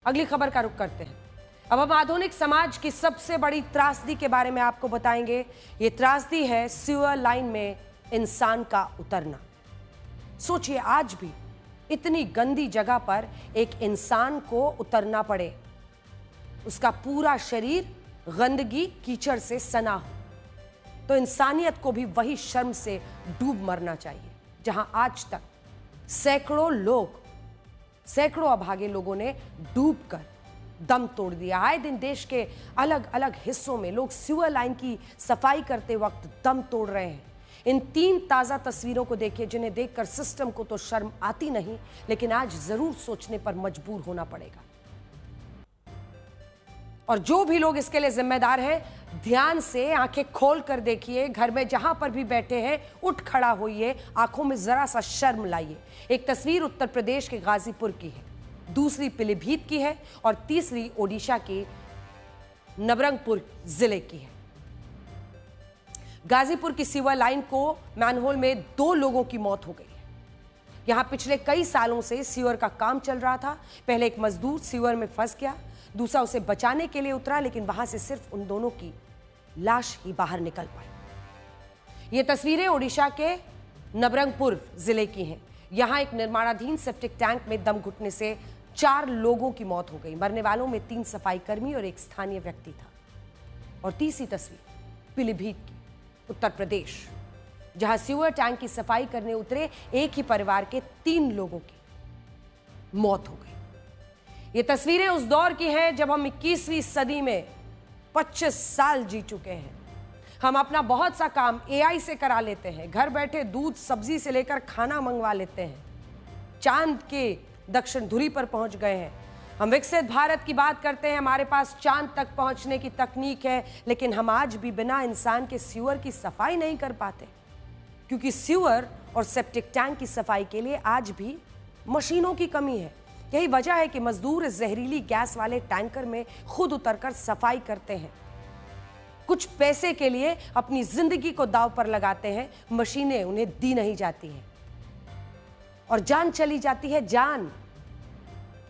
अगली खबर का रुख करते हैं। अब हम आधुनिक समाज की सबसे बड़ी त्रासदी के बारे में आपको बताएंगे। ये त्रासदी है सीवर लाइन में इंसान का उतरना। सोचिए, आज भी इतनी गंदी जगह पर एक इंसान को उतरना पड़े, उसका पूरा शरीर गंदगी कीचड़ से सना हो, तो इंसानियत को भी वही शर्म से डूब मरना चाहिए जहां आज तक सैकड़ों अभागे लोगों ने डूबकर दम तोड़ दिया। आए दिन देश के अलग अलग हिस्सों में लोग सीवर लाइन की सफाई करते वक्त दम तोड़ रहे हैं। इन 3 ताजा तस्वीरों को देखिए, जिन्हें देखकर सिस्टम को तो शर्म आती नहीं, लेकिन आज जरूर सोचने पर मजबूर होना पड़ेगा। और जो भी लोग इसके लिए जिम्मेदार हैं, ध्यान से आंखें खोल कर देखिए। घर में जहां पर भी बैठे हैं, उठ खड़ा होइए, आंखों में जरा सा शर्म लाइए। एक तस्वीर उत्तर प्रदेश के गाजीपुर की है, दूसरी पीलीभीत की है और तीसरी ओडिशा के नवरंगपुर जिले की है। गाजीपुर की सीवर लाइन को मैनहोल में 2 लोगों की मौत हो गई है। यहां पिछले कई सालों से सीवर का काम चल रहा था। पहले एक मजदूर सीवर में फंस गया, दूसरा उसे बचाने के लिए उतरा, लेकिन वहां से सिर्फ उन दोनों की लाश ही बाहर निकल पाई। ये तस्वीरें ओडिशा के नवरंगपुर जिले की हैं। यहां एक निर्माणाधीन सेप्टिक टैंक में दम घुटने से 4 लोगों की मौत हो गई। मरने वालों में 3 सफाई कर्मी और एक स्थानीय व्यक्ति था। और तीसरी तस्वीर पीलीभीत की, उत्तर प्रदेश, जहां सीवर टैंक की सफाई करने उतरे एक ही परिवार के 3 लोगों की मौत हो गई। ये तस्वीरें उस दौर की हैं जब हम 21वीं सदी में 25 साल जी चुके हैं। हम अपना बहुत सा काम AI से करा लेते हैं। घर बैठे दूध सब्जी से लेकर खाना मंगवा लेते हैं। चांद के दक्षिण ध्रुव पर पहुंच गए हैं। हम विकसित भारत की बात करते हैं, हमारे पास चांद तक पहुंचने की तकनीक है, लेकिन हम आज भी बिना इंसान के सीवर की सफाई नहीं कर पाते, क्योंकि सीवर और सेप्टिक टैंक की सफाई के लिए आज भी मशीनों की कमी है। यही वजह है कि मजदूर इस जहरीली गैस वाले टैंकर में खुद उतरकर सफाई करते हैं। कुछ पैसे के लिए अपनी जिंदगी को दांव पर लगाते हैं। मशीनें उन्हें दी नहीं जाती हैं और जान चली जाती है। जान,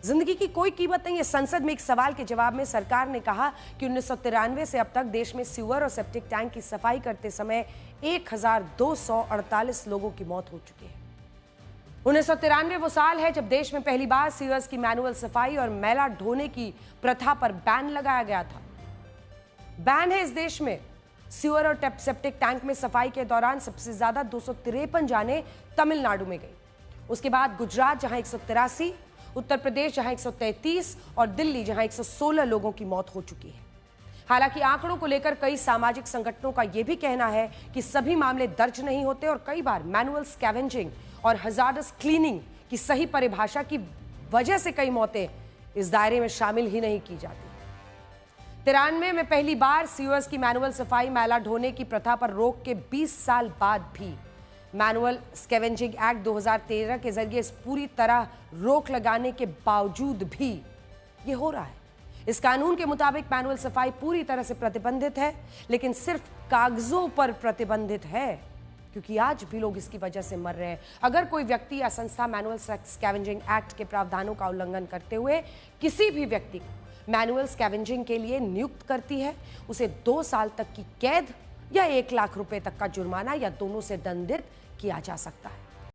जिंदगी की कोई कीमत नहीं है। संसद में एक सवाल के जवाब में सरकार ने कहा कि 1993 से अब तक देश में सीवर और सेप्टिक टैंक की सफाई करते समय 1248 लोगों की मौत हो चुकी है। 1993 वो साल है जब देश में पहली बार सीवर्स की मैनुअल सफाई और मैला ढोने की प्रथा पर बैन लगाया गया था। बैन है इस देश में। सीवर और सेप्टिक टैंक में सफाई के दौरान सबसे ज्यादा 253 जानें तमिलनाडु में गई। उसके बाद गुजरात जहां 183, उत्तर प्रदेश जहां 133 और दिल्ली जहां 116 लोगों की मौत हो चुकी है। हालांकि आंकड़ों को लेकर कई सामाजिक संगठनों का यह भी कहना है कि सभी मामले दर्ज नहीं होते और कई बार मैनुअल स्कैवेंजिंग और हजार्डस क्लीनिंग की सही परिभाषा की वजह से कई मौतें इस दायरे में शामिल ही नहीं की जाती। 93 में पहली बार सीवर्स की मैनुअल सफाई मैला ढोने की प्रथा पर रोक के 20 साल बाद भी मैनुअल स्कैवेंजिंग एक्ट 2013 के जरिए इस पूरी तरह रोक लगाने के बावजूद भी ये हो रहा है। इस कानून के मुताबिक मैनुअल सफाई पूरी तरह से प्रतिबंधित है, लेकिन सिर्फ कागजों पर प्रतिबंधित है, क्योंकि आज भी लोग इसकी वजह से मर रहे हैं। अगर कोई व्यक्ति या संस्था मैनुअल स्कैवेंजिंग एक्ट के प्रावधानों का उल्लंघन करते हुए किसी भी व्यक्ति को मैनुअल स्कैवेंजिंग के लिए नियुक्त करती है, उसे 2 साल तक की कैद या 1 लाख रुपए तक का जुर्माना या दोनों से दंडित किया जा सकता है।